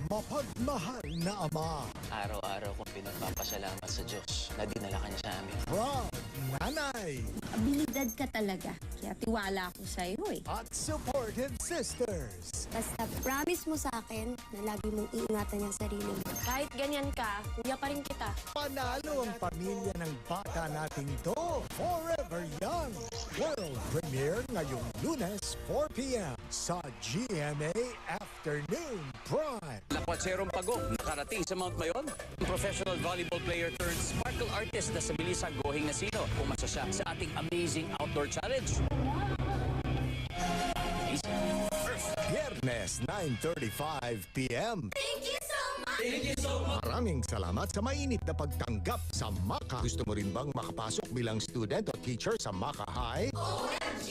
mapagmahal na ama. Araw-araw kong pinagpapasalamat sa Diyos na dinala ka niya sa amin. Proud nanay Abilidad ka talaga. Kaya tiwala ako sa'yo eh. at supportive sisters. Basta promise mo sa akin na lagi mong iingatan yung sarili mo. Kahit ganyan ka, kuya pa rin kita. Panalo ang pamilya ng bata nating to. Forever Young. World premiere ngayong Lunes, 4 p.m. sa GMA Afternoon Prime. Lakwatserong Pagong nakarating sa Mount Mayon. Ang professional volleyball player turned sparkle artist na sa bilisang Gohing Nasino. Pumasa siya sa ating amazing outdoor challenge. Biyernes, 9:35 p.m. Thank you so much! Maraming salamat sa mainit na pagtanggap sa Maka. Gusto mo rin bang makapasok bilang student o teacher sa Maka High? OMG!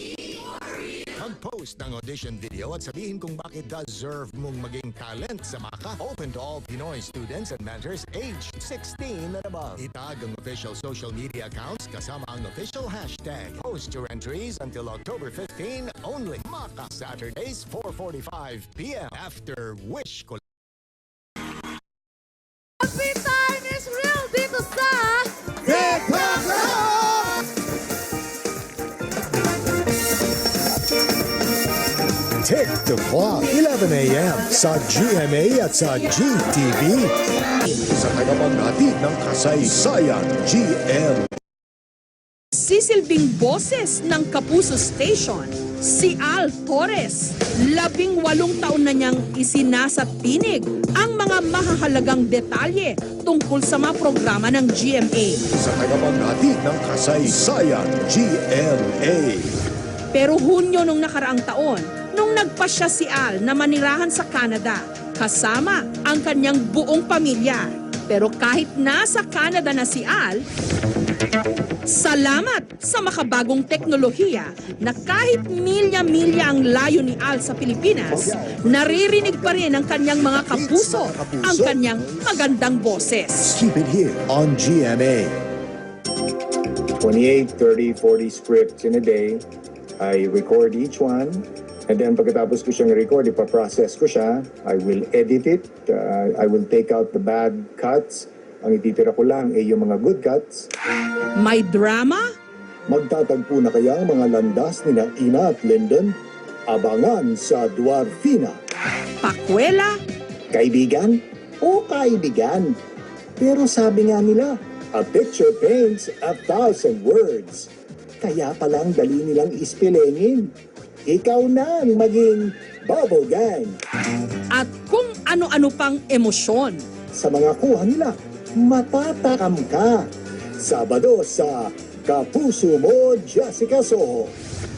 Mag-post ng audition video at sabihin kung bakit deserve mong maging talent sa Maka. Open to all Pinoy students and mentors aged 16 and above. Itag ang official social media accounts kasama ang official hashtag. Post your entries until October 15 only. Maka Saturdays, 4:45 p.m. after Wish ko. Happy time is real dito sa Tick the clock, 11 a.m. sa GMA at sa GTV. Sa tagapaghatid ng kasaysayan, GM. Sisilbing boses ng Kapuso Station, si Al Torres. 18 taon na niyang isinasatinig ang mga mahahalagang detalye tungkol sa mga programa ng GMA. Sa tagapaghatid ng kasaysayan, GMA. Pero Hunyo nung nakaraang taon, nung nagpasya si Al na manirahan sa Canada, kasama ang kanyang buong pamilya. Pero kahit nasa Canada na si Al, salamat sa makabagong teknolohiya na kahit milya-milya ang layo ni Al sa Pilipinas, naririnig pa rin ang kanyang mga kapuso, ang kanyang magandang boses. Keep it here on GMA. 28, 30, 40 scripts in a day. I record each one. And then pagkatapos ko siyang record, ipaprocess ko siya. I will edit it. I will take out the bad cuts. Ang ititira ko lang ay yung mga good cuts. May drama, Magtatagpo na kaya ang mga landas ni Ina at Lyndon? Abangan sa Dwarfina. pakwela, Kaibigan o kaibigan? Pero sabi nga nila, a picture paints 1,000 words. Kaya palang dali nilang ispelengin. Ikaw na ang maging Bubble Gang. at kung ano-ano pang emosyon. Sa mga kuha nila, matatakam ka. Sabado sa Kapuso Mo, Jessica Soho.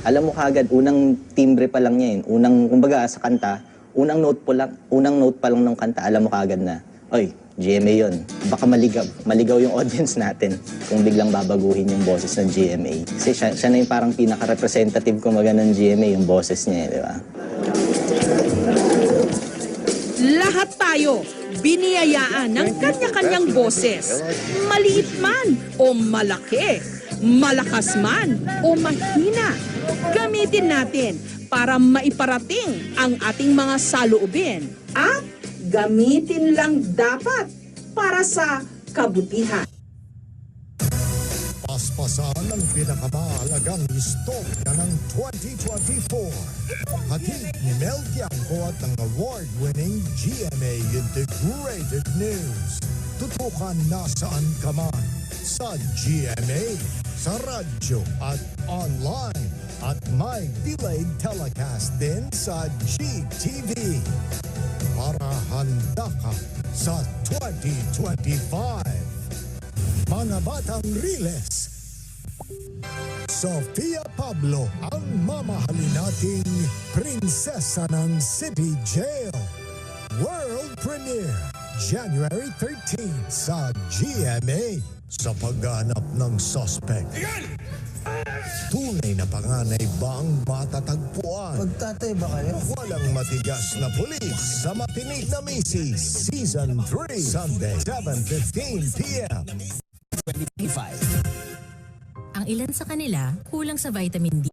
Alam mo kagad, unang timbre pa lang niya yun. Unang, kumbaga sa kanta, unang note pa lang ng kanta, alam mo kagad na, oy, GMA yun. Baka maligaw yung audience natin kung biglang babaguhin yung boses ng GMA. Kasi siya na yung parang pinaka-representative kumaga ng GMA, yung boses niya, di ba? Lahat tayo biniyayaan ng kanya-kanyang boses. Maliit man o malaki, malakas man o mahina. Gamitin natin para maiparating ang ating mga saloobin. At gamitin lang dapat para sa kabutihan. Paspasan ang pinakamahalagang istorya ng 2024. Hatid ni Mel Tiangco at ang award-winning GMA Integrated News. Tutukan na saan ka man. Sa GMA, sa radyo at online. At may delayed telecast din sa GTV. Para handa ka sa 2025. Mga Batang Riles. Sofia Pablo ang mamahalin nating prinsesa ng City Jail. World premiere January 13 sa GMA. Sa pagganap ng suspect. Tunay na panganay ba ang matatagpuan? Magtatay ba kayo? Walang matigas na pulis sa Matinig na Misis Season 3 Sunday 7:15 p.m. 25. Ang ilan sa kanila kulang sa vitamin D.